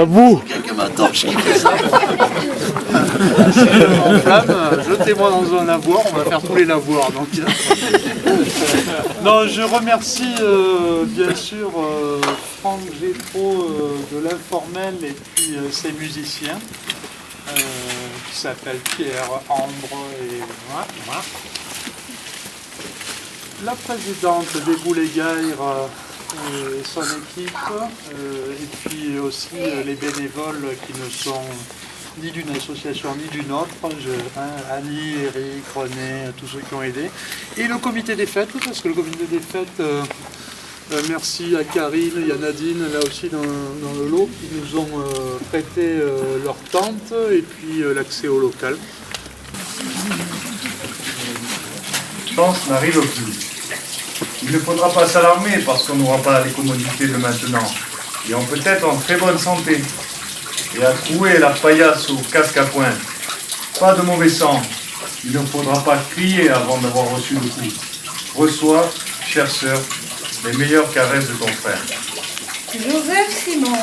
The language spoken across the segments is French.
tabou. Quelqu'un m'attache qui fait ça. En flamme, jetez-moi dans un lavoir, on va faire tous les lavoirs. Donc. Non, je remercie bien sûr Franck Gétro de l'Informel et puis ses musiciens qui s'appellent Pierre, Ambre et voilà. La présidente des Boulets-Gailles et son équipe, et puis aussi les bénévoles qui ne sont ni d'une association ni d'une autre, Annie, Eric, René, tous ceux qui ont aidé, et le comité des fêtes, parce que le comité des fêtes, merci à Karine et à Nadine, là aussi dans le lot, qui nous ont prêté leur tente et puis l'accès au local. Chance n'arrive plus. Il ne faudra pas s'alarmer parce qu'on n'aura pas les commodités de maintenant. Et on peut être en très bonne santé. Et à trouer la paillasse au casque à poing. Pas de mauvais sang. Il ne faudra pas crier avant d'avoir reçu le coup. Reçois, chère sœur, les meilleures caresses de ton frère. Joseph Simon.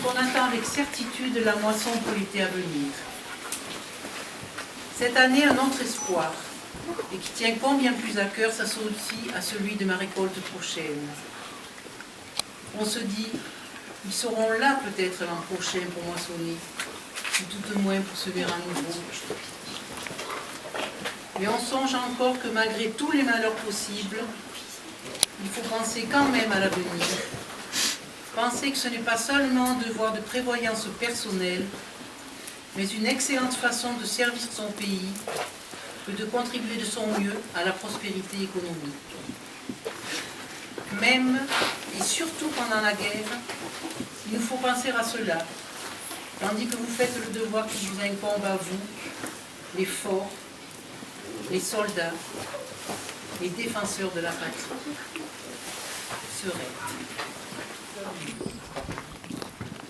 On attend avec certitude la moisson pour l'été à venir. Cette année, un autre espoir, et qui tient combien plus à cœur s'associe à celui de ma récolte prochaine. On se dit, ils seront là peut-être l'an prochain pour moissonner, ou tout au moins pour semer à nouveau. Mais on songe encore que malgré tous les malheurs possibles, il faut penser quand même à l'avenir. Penser que ce n'est pas seulement un devoir de prévoyance personnelle, mais une excellente façon de servir son pays que de contribuer de son mieux à la prospérité économique. Même et surtout pendant la guerre, il nous faut penser à cela, tandis que vous faites le devoir qui vous incombe à vous, les forts, les soldats, les défenseurs de la patrie. Serait.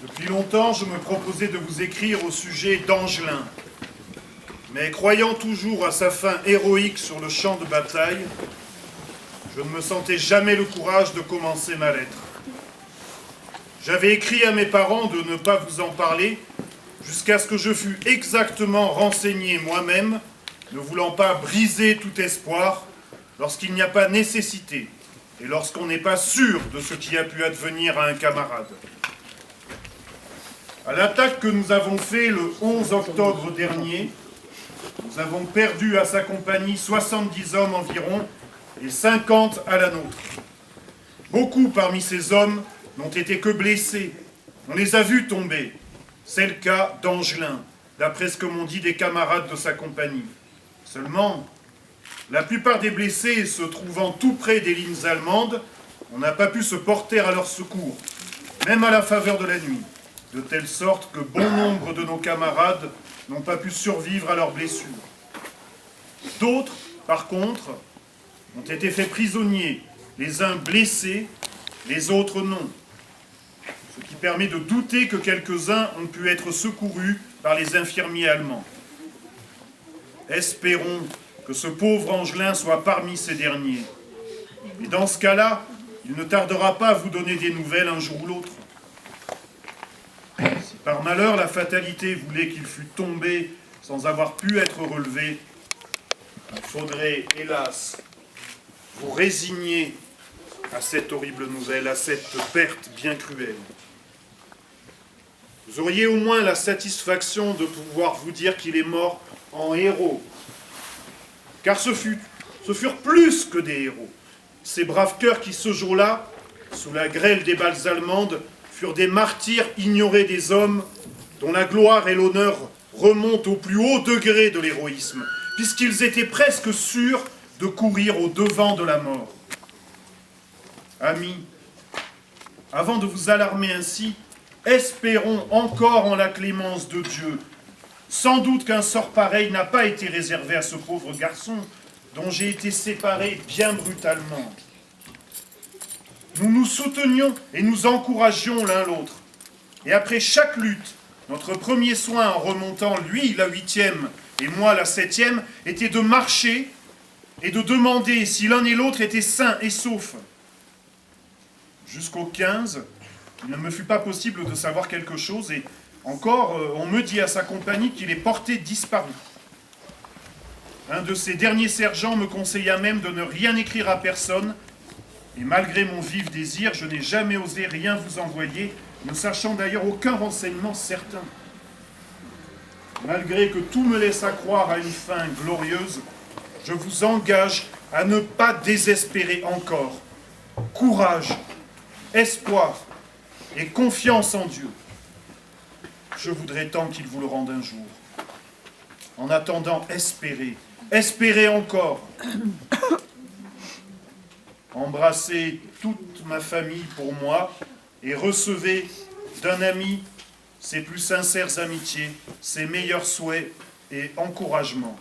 Depuis longtemps, je me proposais de vous écrire au sujet d'Angelin. Mais croyant toujours à sa fin héroïque sur le champ de bataille, je ne me sentais jamais le courage de commencer ma lettre. J'avais écrit à mes parents de ne pas vous en parler, jusqu'à ce que je fus exactement renseigné moi-même, ne voulant pas briser tout espoir lorsqu'il n'y a pas nécessité, et lorsqu'on n'est pas sûr de ce qui a pu advenir à un camarade. À l'attaque que nous avons faite le 11 octobre dernier, nous avons perdu à sa compagnie 70 hommes environ et 50 à la nôtre. Beaucoup parmi ces hommes n'ont été que blessés. On les a vus tomber. C'est le cas d'Angelin, d'après ce que m'ont dit des camarades de sa compagnie. Seulement, la plupart des blessés se trouvant tout près des lignes allemandes, on n'a pas pu se porter à leur secours, même à la faveur de la nuit, de telle sorte que bon nombre de nos camarades n'ont pas pu survivre à leurs blessures. D'autres, par contre, ont été faits prisonniers, les uns blessés, les autres non. Ce qui permet de douter que quelques-uns ont pu être secourus par les infirmiers allemands. Espérons que ce pauvre Angelin soit parmi ces derniers. Et dans ce cas-là, il ne tardera pas à vous donner des nouvelles un jour ou l'autre. Si par malheur la fatalité voulait qu'il fût tombé sans avoir pu être relevé, il faudrait, hélas, vous résigner à cette horrible nouvelle, à cette perte bien cruelle. Vous auriez au moins la satisfaction de pouvoir vous dire qu'il est mort en héros. Car ce furent plus que des héros. Ces braves cœurs qui, ce jour-là, sous la grêle des balles allemandes, furent des martyrs ignorés des hommes, dont la gloire et l'honneur remontent au plus haut degré de l'héroïsme, puisqu'ils étaient presque sûrs de courir au devant de la mort. Amis, avant de vous alarmer ainsi, espérons encore en la clémence de Dieu. Sans doute qu'un sort pareil n'a pas été réservé à ce pauvre garçon dont j'ai été séparé bien brutalement. Nous nous soutenions et nous encouragions l'un l'autre. Et après chaque lutte, notre premier soin en remontant, lui, la 8e et moi, la 7e, était de marcher et de demander si l'un et l'autre étaient sains et saufs. Jusqu'au 15, il ne me fut pas possible de savoir quelque chose et encore, on me dit à sa compagnie qu'il est porté disparu. Un de ses derniers sergents me conseilla même de ne rien écrire à personne, et malgré mon vif désir, je n'ai jamais osé rien vous envoyer, ne sachant d'ailleurs aucun renseignement certain. Malgré que tout me laisse à croire à une fin glorieuse, je vous engage à ne pas désespérer encore. Courage, espoir et confiance en Dieu. Je voudrais tant qu'il vous le rende un jour. En attendant, espérez. Espérez encore. Embrassez toute ma famille pour moi et recevez d'un ami ses plus sincères amitiés, ses meilleurs souhaits et encouragements.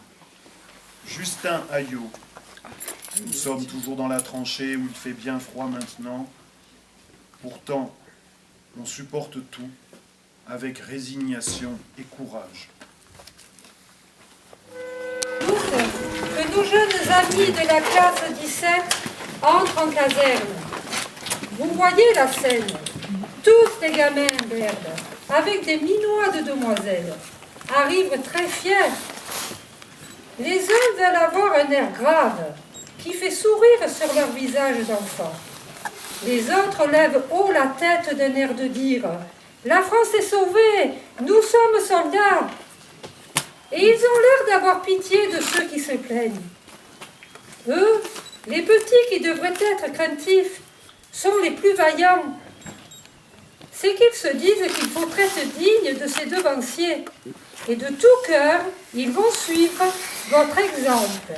Justin Ayot. Nous sommes toujours dans la tranchée où il fait bien froid maintenant. Pourtant, on supporte tout avec résignation et courage. Que nos jeunes amis de la classe 17 entrent en caserne. Vous voyez la scène, tous des gamins verdes, avec des minois de demoiselles, arrivent très fiers. Les uns veulent avoir un air grave, qui fait sourire sur leur visage d'enfant. Les autres lèvent haut la tête d'un air de dire « La France est sauvée, nous sommes soldats !» Et ils ont l'air d'avoir pitié de ceux qui se plaignent. Eux, les petits qui devraient être craintifs, sont les plus vaillants. C'est qu'ils se disent qu'il faut être dignes de ces devanciers. Et de tout cœur, ils vont suivre votre exemple.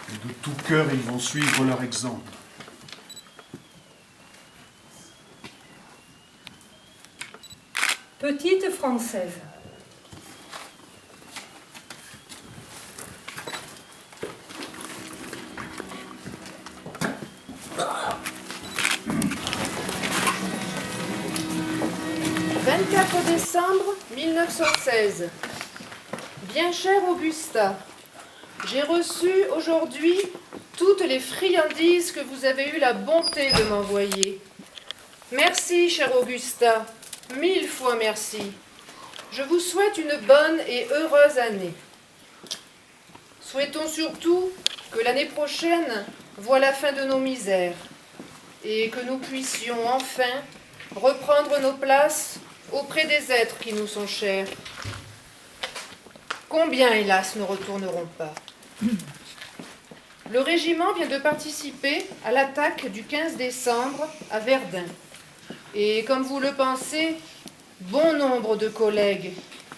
Et de tout cœur, ils vont suivre leur exemple. Petite française. « 24 décembre 1916. Bien cher Augusta, j'ai reçu aujourd'hui toutes les friandises que vous avez eu la bonté de m'envoyer. Merci, cher Augusta, 1000 fois merci. Je vous souhaite une bonne et heureuse année. Souhaitons surtout que l'année prochaine voie la fin de nos misères et que nous puissions enfin reprendre nos places auprès des êtres qui nous sont chers. Combien, hélas, ne retourneront pas? Le régiment vient de participer à l'attaque du 15 décembre à Verdun. Et comme vous le pensez, bon nombre de collègues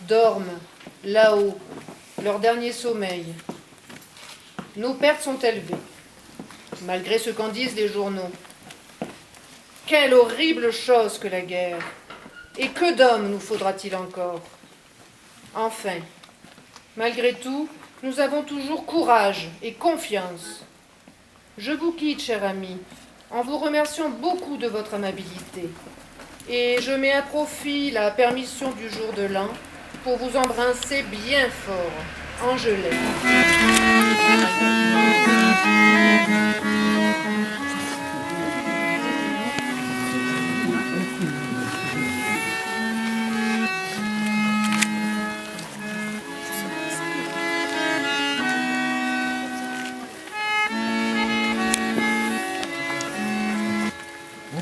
dorment là-haut, leur dernier sommeil. Nos pertes sont élevées, malgré ce qu'en disent les journaux. Quelle horrible chose que la guerre! Et que d'hommes nous faudra-t-il encore? Enfin, malgré tout, nous avons toujours courage et confiance. Je vous quitte, cher ami, en vous remerciant beaucoup de votre amabilité. Et je mets à profit la permission du jour de l'an pour vous embrasser bien fort. Angèle.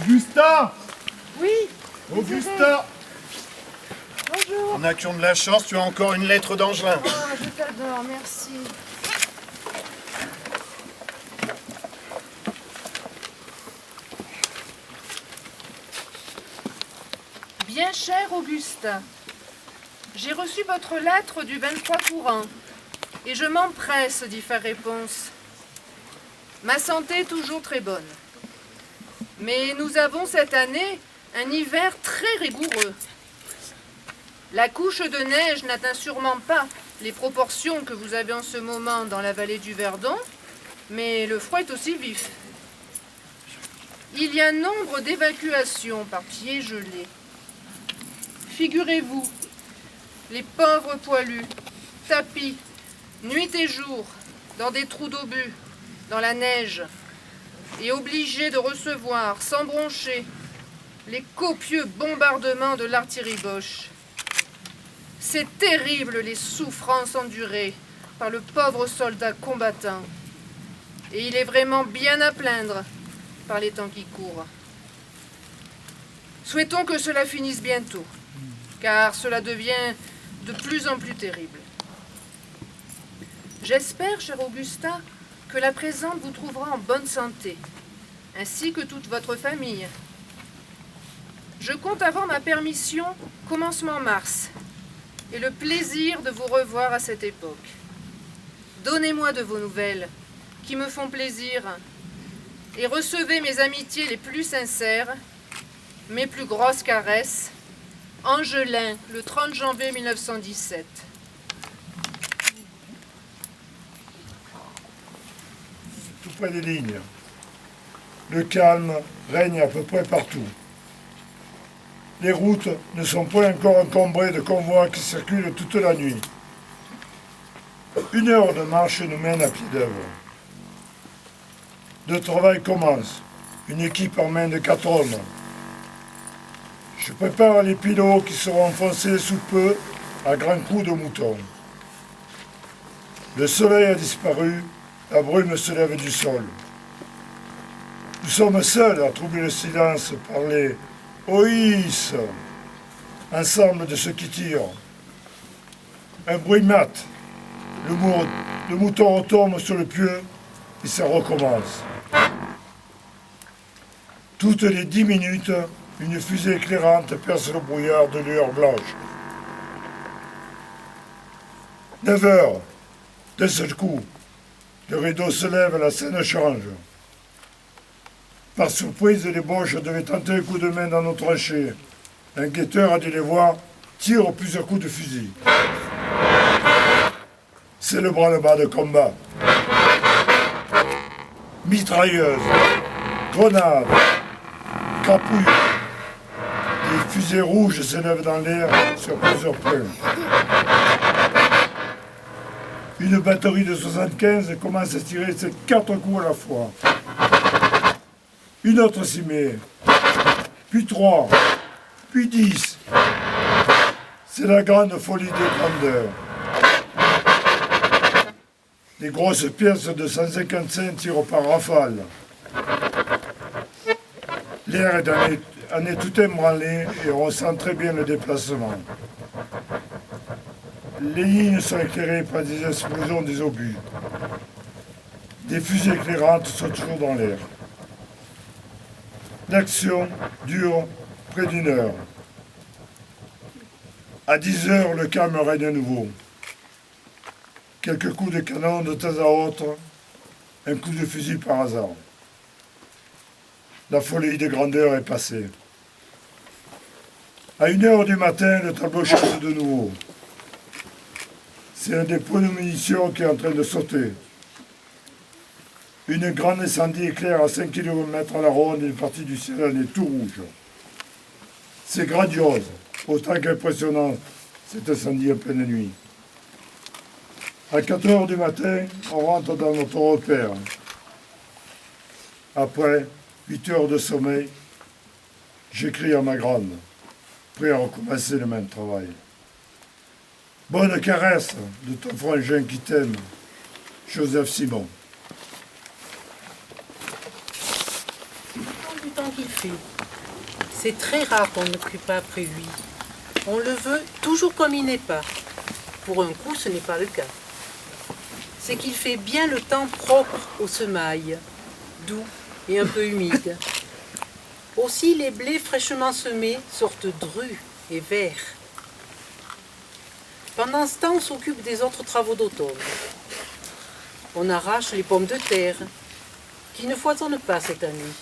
Augusta! Oui, Augusta! bonjour. En action de la chance, tu as encore une lettre d'Angelin. Ah, je t'adore, merci. Bien cher Augusta, j'ai reçu votre lettre du 23 courant et je m'empresse d'y faire réponse. Ma santé est toujours très bonne. Mais nous avons cette année un hiver très rigoureux. La couche de neige n'atteint sûrement pas les proportions que vous avez en ce moment dans la vallée du Verdon, mais le froid est aussi vif. Il y a nombre d'évacuations par pieds gelés. Figurez-vous, les pauvres poilus, tapis, nuit et jour, dans des trous d'obus, dans la neige, et obligés de recevoir, sans broncher, les copieux bombardements de l'artillerie Boche. C'est terrible les souffrances endurées par le pauvre soldat combattant. Et il est vraiment bien à plaindre par les temps qui courent. Souhaitons que cela finisse bientôt, car cela devient de plus en plus terrible. J'espère, cher Augusta, que la présente vous trouvera en bonne santé, ainsi que toute votre famille. Je compte avoir ma permission commencement mars, et le plaisir de vous revoir à cette époque. Donnez-moi de vos nouvelles, qui me font plaisir, et recevez mes amitiés les plus sincères, mes plus grosses caresses. Angelin, le 30 janvier 1917. Tout près des lignes. Le calme règne à peu près partout. Les routes ne sont pas encore encombrées de convois qui circulent toute la nuit. 1 heure de marche nous mène à pied d'œuvre. Le travail commence. Une équipe en main de 4 hommes. Je prépare les pilots qui seront enfoncés sous peu à grands coups de mouton. Le soleil a disparu, la brume se lève du sol. Nous sommes seuls à troubler le silence par les « oïs » ensemble de ceux qui tirent. Un bruit mat. Le mouton retombe sur le pieu et ça recommence. Toutes les 10 minutes, une fusée éclairante perce le brouillard de lueur blanche. 9 heures. D'un seul coup, le rideau se lève, la scène change. Par surprise, les Boches devaient tenter un coup de main dans nos tranchées. Un guetteur a dû les voir, tire plusieurs coups de fusil. C'est le branle-bas de combat. Mitrailleuses, grenades, capouilles. Des fusées rouges s'élèvent dans l'air sur plusieurs points. Une batterie de 75 commence à tirer ses 4 coups à la fois. Une autre s'y met, puis 3, puis 10. C'est la grande folie des grandeurs. Les grosses pièces de 155 tirent par rafale. L'air en est tout ébranlé et on sent très bien le déplacement. Les lignes sont éclairées par des explosions des obus. Des fusées éclairantes sont toujours dans l'air. L'action dure près d'1 heure. À 10 heures, le calme règne à nouveau. Quelques coups de canon de temps à autre, un coup de fusil par hasard. La folie de grandeur est passée. À 1 heure du matin, le tableau change de nouveau. C'est un dépôt de munitions qui est en train de sauter. Une grande incendie éclaire à 5 km à la ronde une partie du ciel en est tout rouge. C'est grandiose, autant qu'impressionnant, cet incendie en pleine nuit. À 4 heures du matin, on rentre dans notre repère. Après 8 heures de sommeil, j'écris à ma grande, prêt à recommencer le même travail. Bonne caresse de ton frangin qui t'aime, Joseph Simon. Du temps qu'il fait. C'est très rare qu'on ne prie pas après lui. On le veut toujours comme il n'est pas. Pour un coup, ce n'est pas le cas. C'est qu'il fait bien le temps propre aux semailles, doux et un peu humide. Aussi, les blés fraîchement semés sortent drus et verts. Pendant ce temps, on s'occupe des autres travaux d'automne. On arrache les pommes de terre, qui ne foisonnent pas cette année.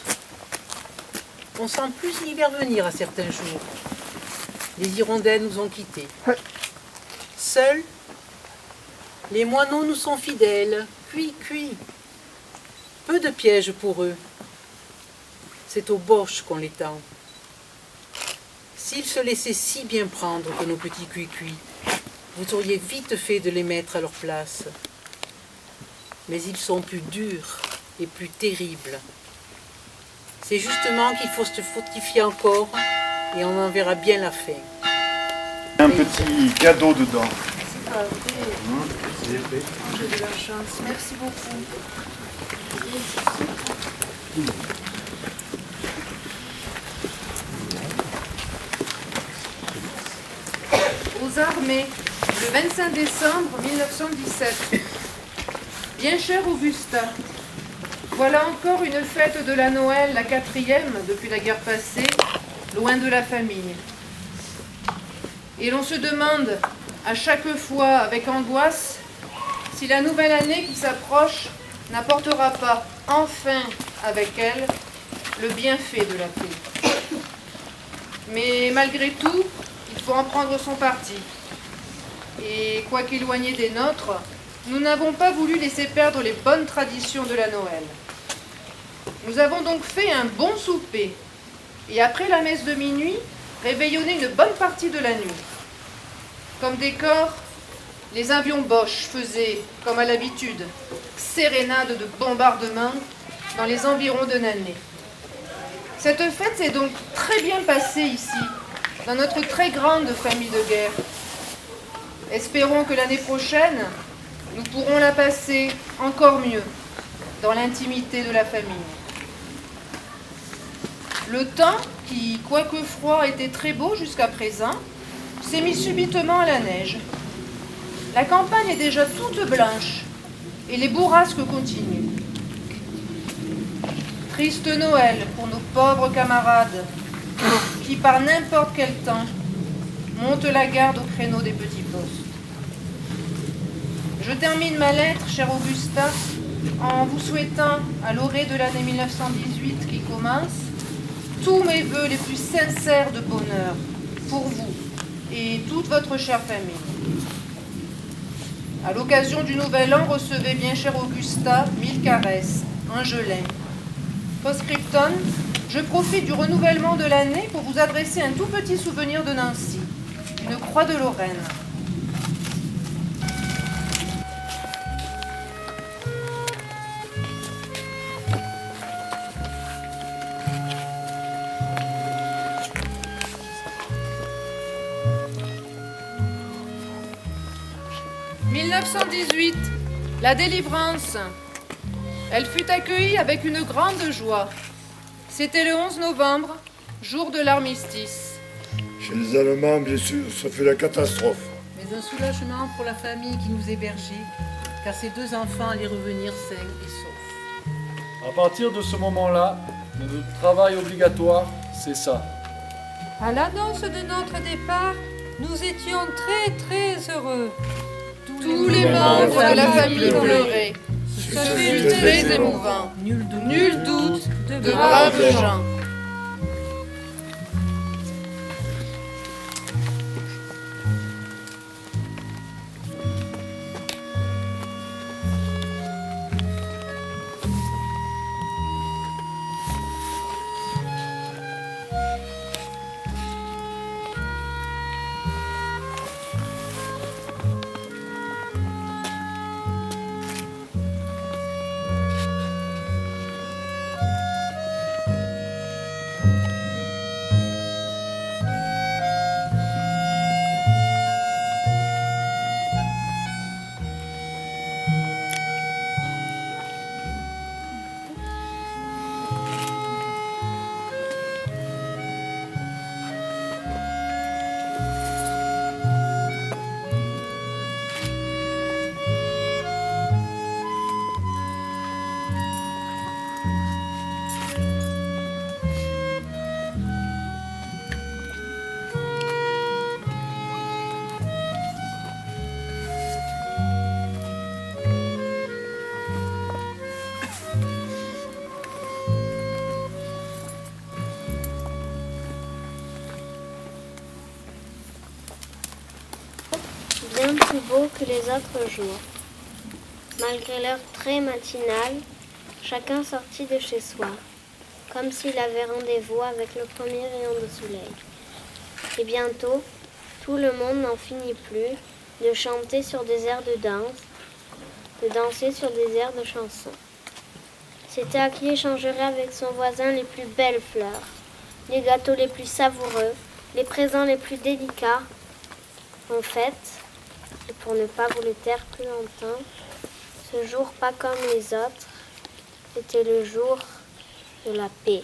On sent plus l'hiver venir à certains jours. Les hirondelles nous ont quittés. Seuls, les moineaux nous sont fidèles, cuits. Peu de pièges pour eux. C'est aux boches qu'on les tend. S'ils se laissaient si bien prendre que nos petits cuits, vous auriez vite fait de les mettre à leur place. Mais ils sont plus durs et plus terribles. C'est justement qu'il faut se fortifier encore et on en verra bien la fin. Un petit cadeau dedans. C'est pas vrai. J'ai de la chance. Merci beaucoup. Aux armées, le 25 décembre 1917. Bien cher Augusta, voilà encore une fête de la Noël, la 4e depuis la guerre passée, loin de la famille. Et l'on se demande à chaque fois avec angoisse si la nouvelle année qui s'approche n'apportera pas enfin avec elle le bienfait de la paix. Mais malgré tout, il faut en prendre son parti. Et quoique éloignés des nôtres, nous n'avons pas voulu laisser perdre les bonnes traditions de la Noël. Nous avons donc fait un bon souper et après la messe de minuit, réveillonné une bonne partie de la nuit. Comme décor, les avions Bosch faisaient, comme à l'habitude, sérénade de bombardement dans les environs de Nanay. Cette fête s'est donc très bien passée ici, dans notre très grande famille de guerre. Espérons que l'année prochaine, nous pourrons la passer encore mieux, dans l'intimité de la famille. Le temps, qui, quoique froid, était très beau jusqu'à présent, s'est mis subitement à la neige. La campagne est déjà toute blanche, et les bourrasques continuent. Triste Noël pour nos pauvres camarades, qui par n'importe quel temps montent la garde au créneau des petits postes. Je termine ma lettre, chère Augusta, en vous souhaitant, à l'orée de l'année 1918 qui commence, tous mes vœux les plus sincères de bonheur pour vous et toute votre chère famille. À l'occasion du Nouvel An, recevez bien, chère Augusta, 1000 caresses, Angelin. Post-scriptum, je profite du renouvellement de l'année pour vous adresser un tout petit souvenir de Nancy, une croix de Lorraine. « 1918, la délivrance. Elle fut accueillie avec une grande joie. C'était le 11 novembre, jour de l'armistice. Chez les Allemands, bien sûr, ça fait la catastrophe. Mais un soulagement pour la famille qui nous hébergeait, car ces deux enfants allaient revenir sains et saufs. À partir de ce moment-là, notre travail obligatoire, c'est ça. À l'annonce de notre départ, nous étions très heureux. Tous les membres de la famille pleuraient. Ce fut très émouvant. Nul doute, de braves gens. bien plus beau que les autres jours. Malgré l'heure très matinale, chacun sortit de chez soi, comme s'il avait rendez-vous avec le premier rayon de soleil. Et bientôt, tout le monde n'en finit plus de chanter sur des airs de danse, de danser sur des airs de chansons. C'était à qui échangerait avec son voisin les plus belles fleurs, les gâteaux les plus savoureux, les présents les plus délicats. En fait, et pour ne pas vous le taire plus longtemps, ce jour pas comme les autres était le jour de la paix.